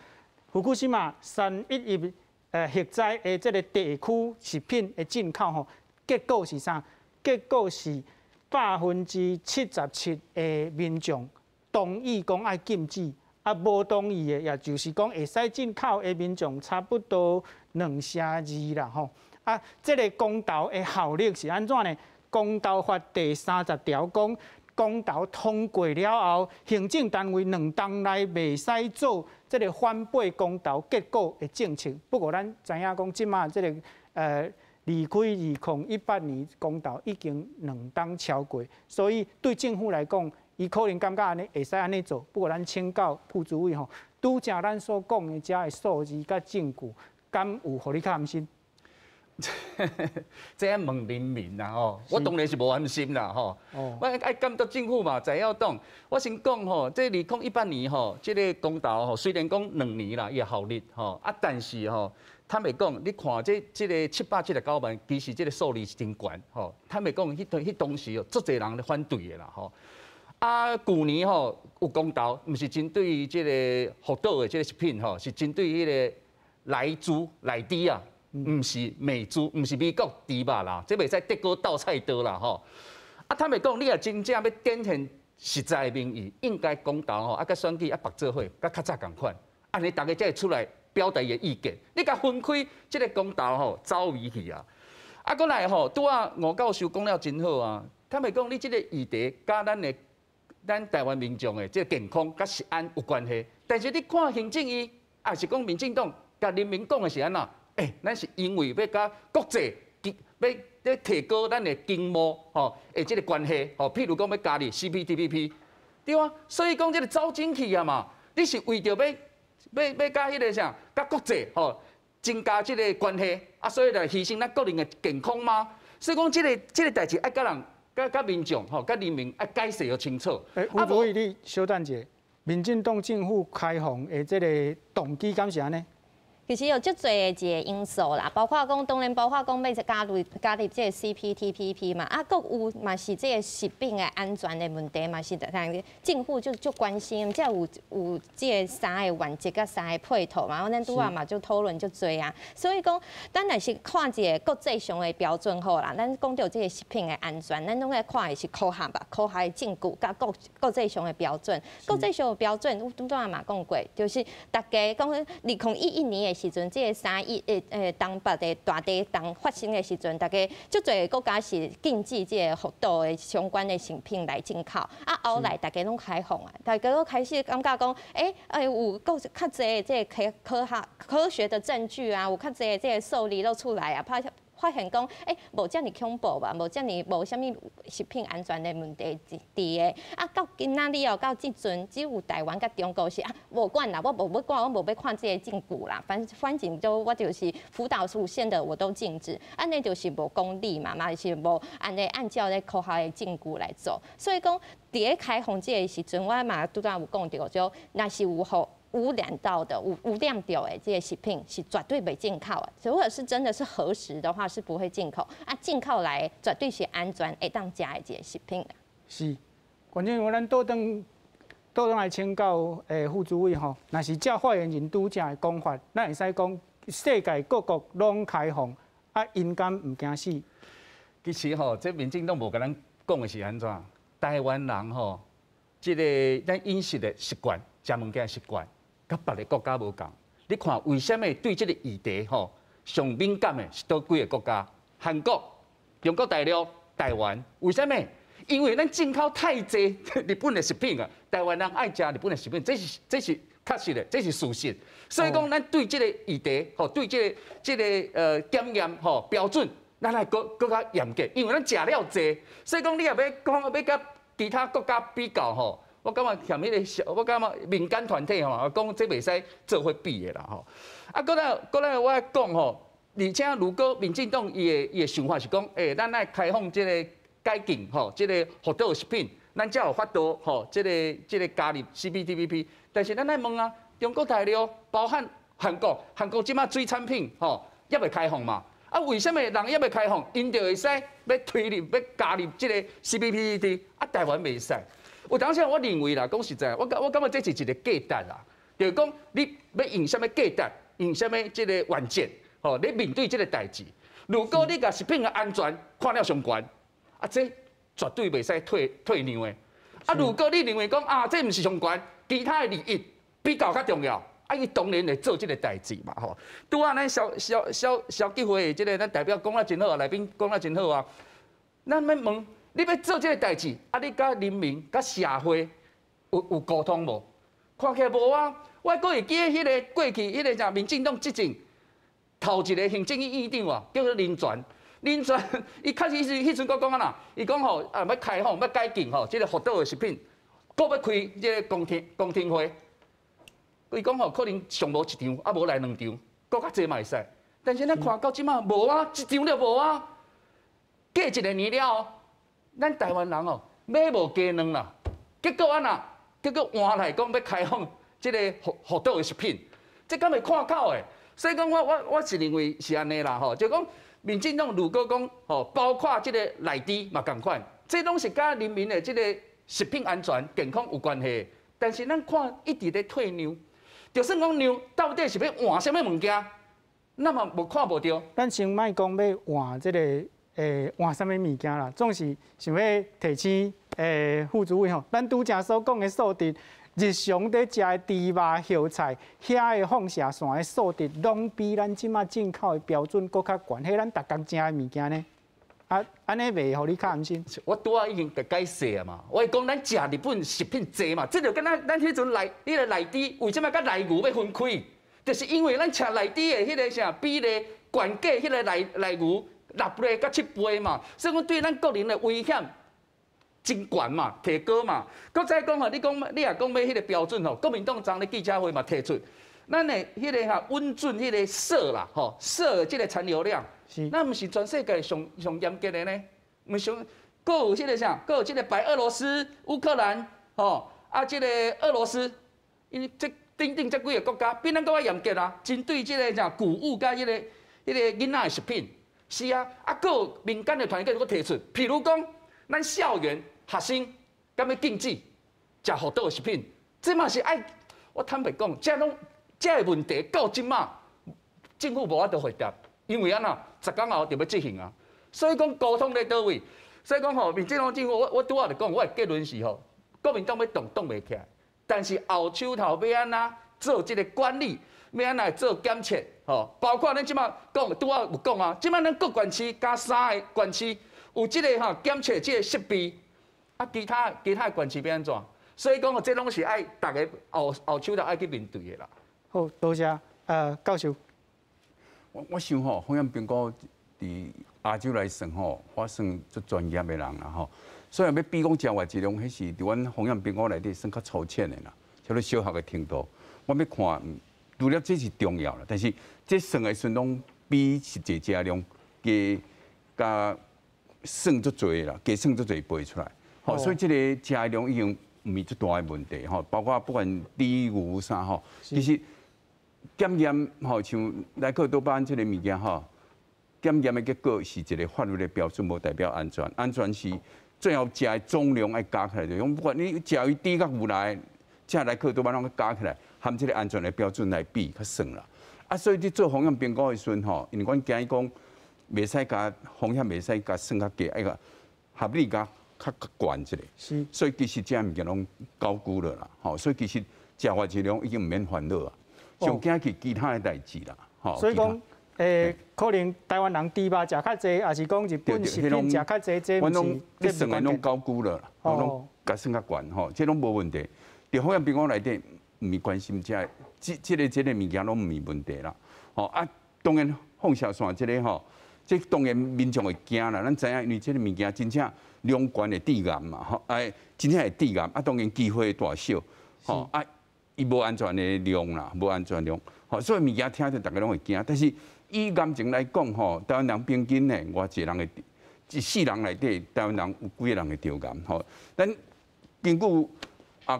A: 福库西玛311核灾的这个地区食品的进口吼，结果是啥？结果是77%的民众同意讲爱禁止，啊无同意的，也就是讲会使进口的民众差不多2/2啦吼。啊，这个公投的效力是安怎呢？公投法第30条讲，公投通过了后，行政单位2冬内袂使做这个反背公投结果的政策。不过咱知影讲，即马这个离开2018年公投已经2冬超过，所以对政府来讲，伊可能感觉安尼会使安尼做。不过咱请教副主委吼，拄则咱所讲的遮的数字甲证据，敢有互你较安心？
E: 这样问人民啦吼，我当然是无安心啦吼。我爱监督政府嘛，知影党。我先讲吼，这2018年吼，这个公投吼，虽然讲2年啦，伊效力吼，但是吼，坦白讲，你看这个779万，其实这个数字是真悬吼。坦白讲，迄当时哦，足侪人咧反对的啦吼。去年吼有公投，毋是针对这个福岛的这个食品吼，是针对迄个来猪内底啊。唔是美猪，唔是美国猪肉啦，这袂使德国倒菜刀啦吼。坦白讲，你若真正要展现实在的民意，应该公投吼，甲选举白做伙，甲较早共款，安尼大家才会出来表达伊的意见。你甲分开这个公投吼，走位去啊。过来吼，拄啊吴教授讲了真好啊。坦白讲，你这个议题甲咱台湾民众的这个健康甲食安有关系。但是你看行政院，也是讲民进党甲人民讲的是安怎？咱是因为要甲国际要提高咱的经贸吼，这个关系吼，譬如讲要加入 CPTPP， 对啊，所以讲这个走进去啊嘛，你是为着要甲迄个啥，甲国际吼增加这个关系所以来牺牲咱个人的健康吗？所以讲这个代志爱甲人甲民众吼，甲人民爱解释要清楚。
A: 副主委，你稍等者，民进党政府开放的这个动机敢是安尼？
D: 其实有足侪的一个因素啦，包括讲当然包括讲要加入这个 CPTPP 嘛，各有嘛是这个食品的安全的问题嘛是政府就关心，才有这个3个原则甲3个配套嘛，咱拄仔嘛就讨论就多啊，所以讲咱若是看一个国际上的标准好啦，咱讲到这个食品的安全，咱拢爱看的是科学吧，科学的证据甲国际上的标准，国际上的标准拄仔嘛讲过，就是大家讲2011年的时阵，这个311东北的大地震发生的时阵，大家足侪个国家是禁止这个福岛的相关的食品来进口。后来大家拢开放啊，大家都开始感觉讲，有够较侪这个科学的证据啊，有较侪的这个数字露出来啊，发现讲，无遮尔恐怖吧，无遮尔无啥物食品安全的问题伫的。到今仔日到即阵，只有台湾甲中国是无管啦，我无要管，我无要看这个证据啦。反正我就是福岛出现的我都禁止，安尼就是无公理嘛，是无安尼按照咧科学的证据来做。所以讲，伫咧开放这个时阵，我嘛拄仔有讲到，就若是有污染到的、无亮掉的这些食品是绝对袂进口的。如果是真的是核实的话，是不会进口。进口来绝对是安全会当食的这些食品。
A: 是，反正咱倒转来请教副主委吼，若是照发言人拄则的讲法，咱会使讲世界各国拢开放，因敢唔惊死？
E: 其实吼，这民进党无甲咱讲的是安怎？台湾人吼，这个咱饮食的习惯、食物件的习惯。甲别个国家无共，你看为什么对这个议题吼上敏感的是倒几个国家？韩国、中国大陆、台湾，为什么？因为咱进口太济日本的食品啊，台湾人爱食日本的食品，这是确实的，这是事实。所以讲，咱对这个议题吼，对这个检验吼标准，咱来更加严格，因为咱食了济，所以讲你也要讲要甲其他国家比较吼。我感觉欠迄个，我感觉民间团体吼，讲这袂使做伙比的啦吼。过来我讲吼，而且如果民进党伊的想法是讲，咱来开放这个解禁吼，这个福岛食品，咱才有法度吼，这个加入 CPTPP。但是咱来问啊，中国大陆包含韩国即马水产品吼也未开放嘛？啊，为什么人也未开放，因就会使要推入要加入这个 CPTPP， 啊，台湾未使。有当时我认为啦，讲实在，我感觉这是一个价值啦，就是讲你要用什么价值，用什么这个原则，吼，你面对这个代志。如果你甲食品的安全看了上悬，啊，这绝对袂使退让的。啊，如果你认为讲啊，这毋是上悬，其他的利益比较较重要。啊，伊当然会做这个代志嘛，吼。拄啊，咱小聚会这个咱代表讲啊真好啊，来宾讲啊真好啊。咱要问，你要做这个代志，啊，你甲人民、甲社会有沟通无？看起来无啊。我还会记迄个过去迄个啥民进党执政头一个行政院长啊，叫做林全。林全伊开始迄阵讲啊呐，伊讲吼啊要开放、要解禁吼，这个福岛的食品，搁要开这个公听会。伊讲吼，可能上无一场，啊无来两场，搁较济嘛会使。但是咱看到即马无啊，一场就无啊。过一个年了，咱台湾人哦，买无鸡卵啦。结果啊呐，结果换来讲要开放即个福岛的食品，这敢会看口的。所以讲我是认为是安尼啦吼，就讲民进党如果讲吼，包括即个内底嘛共款，这拢是甲人民的即个食品安全、健康有关系。但是咱看一直在退让。就算讲让，到底是要换什么物件，那么无看无到。
A: 咱先莫讲要换这个换什么物件啦，总是想要提醒副主委吼，咱拄则所讲的素质，日常在食的猪肉、叶菜，遐的放射线的素质，拢比咱即马进口的标准搁较悬。迄咱逐工食的物件呢？啊，安尼袂互你较安心。
E: 我拄仔已经解释啊嘛，我是讲咱食日本食品济嘛，这就跟咱迄阵迄个内底为什么甲内牛要分开？就是因为咱吃内底的迄个啥比例悬价，迄个内牛6倍到7倍嘛，所以讲对咱个人的危险真悬嘛，提高嘛。搁再讲吼，你也讲要迄个标准吼，国民党昨日记者会嘛提出，咱的迄个哈温准迄个铯啦，吼铯的这个残留量。那毋是全世界上严格的呢？毋上，搁有迄个啥？搁有即个白俄罗斯、乌克兰，吼啊，即个俄罗斯，因为这顶这几个国家比咱搁较严格啊。针对即个啥谷物甲迄个囡仔的食品，是啊，啊，搁有民间的团体搁提出，譬如讲，咱校园学生敢要禁止食福岛的食品，这嘛是爱。我坦白讲，这个问题到即马，政府无法度回答。因为安那10天后就要执行啊，所以讲沟通在倒位，所以讲吼，民进党政府我拄仔就讲，我的结论是吼，国民党要动袂起来，但是后手头要安那做这个管理，要安那做检测，吼，包括咱即马讲拄仔有讲啊，即马咱各县市加3个县市有这个吼检测这个设备，啊，其他的县市要安怎？所以讲吼，这拢是爱大家后手头爱去面对的啦。
A: 好，多谢教授。
B: 我想吼，洪彦彬哥伫亚洲来算吼，我算最专业的人啦吼。虽然要比讲正话质量，迄是伫阮洪彦彬哥内底算较粗浅的啦，叫做小学的程度。我要看，除了这是重要啦，但是这算的算拢比实际质量加算足多啦，加算足多背出来。吼，所以这个质量已经唔是最大的问题吼，包括不管猪牛啥吼，其实。检验吼，像莱克多巴胺这个物件吼，检验的结果是一个法律的标准，无代表安全。安全是最后食的总量要加起来，就讲不管你食伊猪甲牛来，这莱克多巴胺拢加起来，含这个安全的标准来比较算啦。啊，所以你做风险评估的时阵吼，因为阮惊伊讲袂使加风险，袂使加算较低，那个合理加较悬一个。是。所以其实这物件拢高估了啦，吼，所以其实食法质量已经唔免烦恼啊。上惊去其他的代志啦，吼。所以
A: 讲，可能台湾人猪肉食较济，还是讲日本食品食较济，这毋是
B: 这算的拢高估了，拢甲算较悬吼，这拢无问题。伫风险评估内底，唔是关心这个物件拢唔是问题啦。吼啊，当然放射线这个吼，这当然民众会惊啦。咱知影，因为这个物件真正两悬的致癌嘛，吼，真正会致癌，啊，当然机会大小，吼啊。伊无安全的量啦，无安全量，吼，所以物件听着大家拢会惊。但是以癌症来讲，吼，台湾人平均呢，偌济人会1世人内底，台湾人有几个人会得癌？吼，咱根据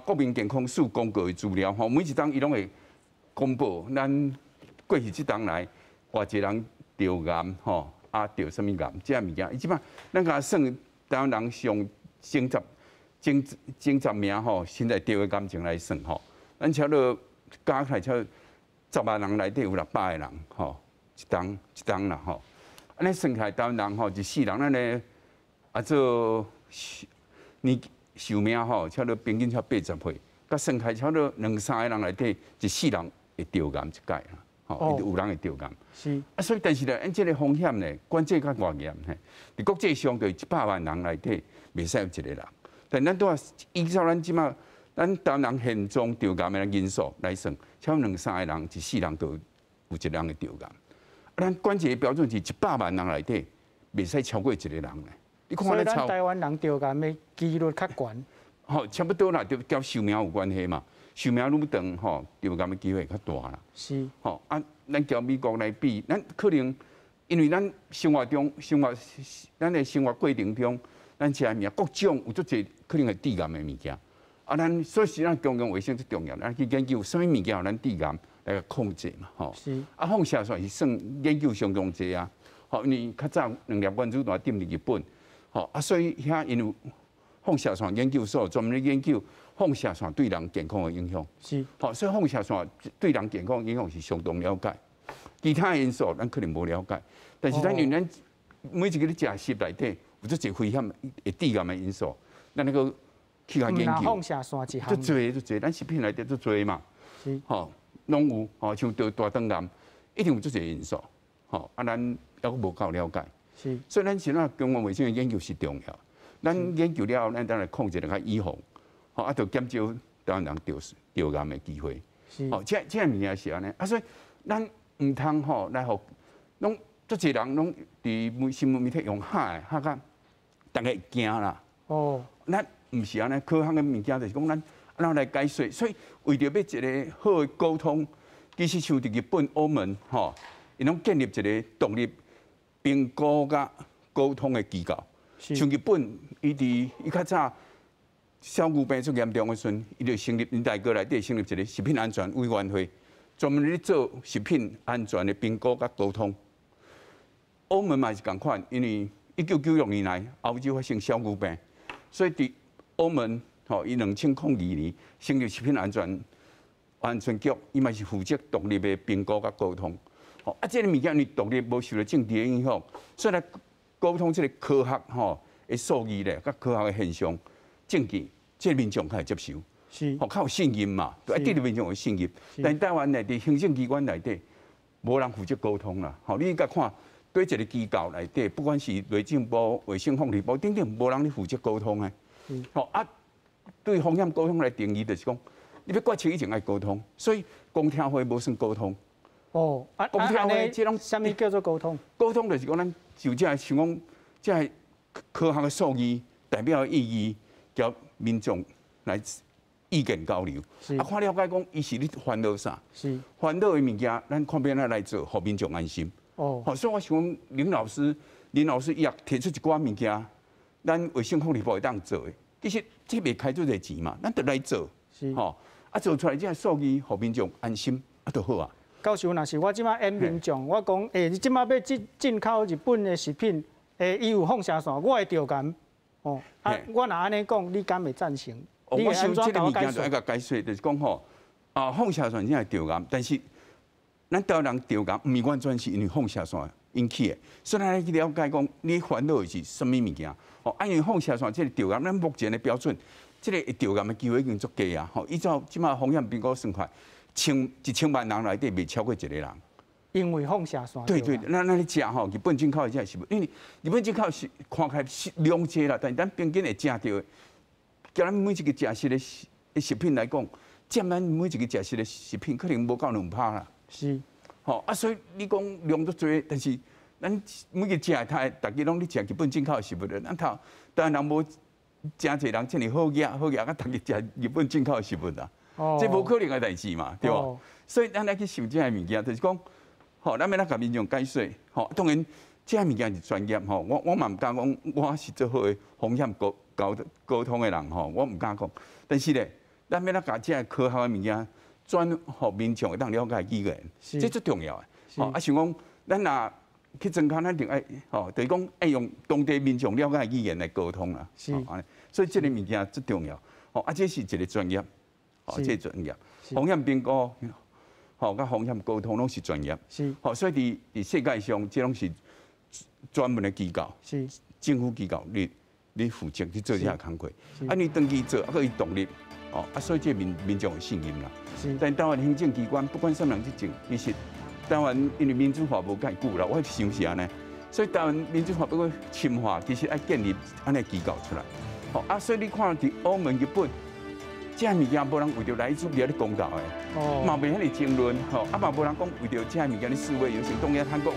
B: 国民健康署公告的资料，吼，每一档伊拢会公布咱过去这档来偌济人得癌，吼，得什么癌？这物件，伊即摆咱甲算台湾人上前10名吼，现在得的癌症来算吼，咱差不多加起来差10万人内底有600个人，吼，一档啦，吼。安尼算起来，台湾人吼1世人，咱咧做年寿命吼，差不多平均才80岁，甲算起来差不多2-3个人内底1世人会得癌一届啦，吼，有人会得癌。
A: 是。
B: 所以但是咧，咱这个风险咧，管制较偌严嘿。伫国际上，就100万人内底袂使有一个人，但咱都要依照咱即马咱台湾人现状得癌的因素来算，差不多2-3个人1世人都有一个人会得癌。咱管制的标准是100万人内底袂使超过一个人咧。你看
A: 所以咱台湾人得癌的几率较悬。
B: 吼，差不多啦，就跟寿命有关系嘛。寿命愈长，吼，得癌的机会较大啦。
A: 是。
B: 吼咱交美国来比，咱可能因为咱咱的生活过程中，咱食的物件各种有足侪可能会致癌的物件。咱所以是咱公共卫生最重要，咱去研究什么物件互咱致癌。来控制嘛，吼。
A: 是。
B: 放射线是算研究相当济啊，吼，因为较早2粒原子弹踮伫日本，吼，所以遐因为放射线研究所专门咧研究放射线对人健康的影响。
A: 是。
B: 吼，所以放射线对人健康影响是相当了解，其他因素咱可能无了解，但是因为咱每一个咧食食内底有足侪危险会致癌的因素，咱那个去研究。
A: 放射线一项。
B: 足侪，咱食品内底足侪嘛。
A: 是。
B: 吼。拢有，吼，像得大肠癌，一定有足侪因素，吼，咱还无够了解，
A: 是，
B: 所以咱现在公共卫生的研究是重要，咱研究了后，咱当然控制来预防，吼，就减少台湾人得癌的机会，
A: 是，
B: 吼，这物件是安尼，所以咱唔通吼来互，拢足侪人拢伫新闻媒体用吓甲大家惊啦，
A: 哦，
B: 咱唔是安尼，科学的物件就是讲咱。然后来解说，所以为着要一个好的沟通，其实像伫日本、澳门吼，伊拢建立一个独立评估甲沟通的机构。像日本，伊较早小牛病最严重的时阵，伊就成立因大哥内底成立一个食品安全委员会，专门咧做食品安全的评估甲沟通。澳门嘛是共款，因为1996年来欧洲发生小牛病，所以伫澳门。吼，伊2002年成立食品安全局，伊嘛是负责独立的评估甲沟通。吼，这个物件因为独立无受到政治的影响，所以来沟通这个科学吼的数据咧，甲科学的现象证据，这民众较会接受。
A: 是。
B: 吼，较有信任嘛，对对民众有信任。但台湾内底行政机关内底，无人负责沟通啦。吼，你甲看对一个机构内底，不管是内政部、卫生福利部等等，无人咧负责沟通的。吼对风险沟通来定义，就是讲，你要决策以前爱沟通，所以公听会无算沟通。
A: 哦，
B: 公听会这种
A: 什么叫做沟通？
B: 沟通就是讲咱就这像讲这科学的数据代表的意义，叫民众来意见交流。看了解讲，伊是你烦恼啥？是烦恼的物件，咱看变哪来做，互民众安心。哦，所以我想讲林老师伊也提出一寡物件，咱卫生福利部会当做的。其实这袂开做侪钱嘛，咱得来做，吼，做出来这数据，互民众安心，就好啊。
A: 教授，若是我即马演民众，我讲，你即马要进口日本的食品，伊有放射线，我会着癌，哦，我若安尼讲，你敢会赞成？
B: 我想这个物件就爱甲解说，就是讲吼，放射线真系着癌，但是咱台湾人着癌，唔是完全是因为放射线引起的，所以咱去了解讲，你烦恼的是什么物件？因为放射线这个着癌，咱目前的标准，这个着癌的机会已经足低啊！吼，依照即马风险评估算法，1000万人内底未超过一个人。
A: 因为放射线。
B: 对，咱咧食吼，日本进口的这是，因为日本进口是看起来是量济啦，但是咱平均会食到的，叫咱每一个食食的食品来讲，占咱每一个食食的食品可能无够2%啦。是。吼所以你讲量都多，但是。咱每个食的大家拢咧食日本进口的食物的，咱头当然无真侪人真係好野，啊，大家食日本进口的食物啦，这无可能的代志嘛，对吧？所以咱来去想这个物件，就是讲，吼，咱要甲民众解说，吼，当然这物件是专业吼，我嘛唔敢讲我是最好的风险沟通的人吼，我唔敢讲。但是咧，咱要甲这科学的物件转互民众会当了解语言，这最重要的。吼，啊，想讲咱若去增加，咱定爱吼，就是讲爱用当地民众了解语言来沟通啦。是，所以这个物件最重要。吼，啊，这是一个专业，吼，这专业风险评估，吼，甲风险沟通拢是专业。是，吼，所以伫世界上，这拢是专门的机构，是政府机构，你负责去做这项工作。啊，你登记做，啊，佮伊独立，哦，啊，所以这民众有信任啦。是，但台湾行政机关不管什么人去整，其实台湾因为民主化无介久啦，我想是安尼，所以台湾民主化不过深化，其实爱建立安尼机构出来。哦，啊，所以你看伫澳门、日本，这物件无人为着来主义咧公道的，嘛袂遐尼争论，吼，啊嘛无人讲为着这物件咧示威游行，当然韩国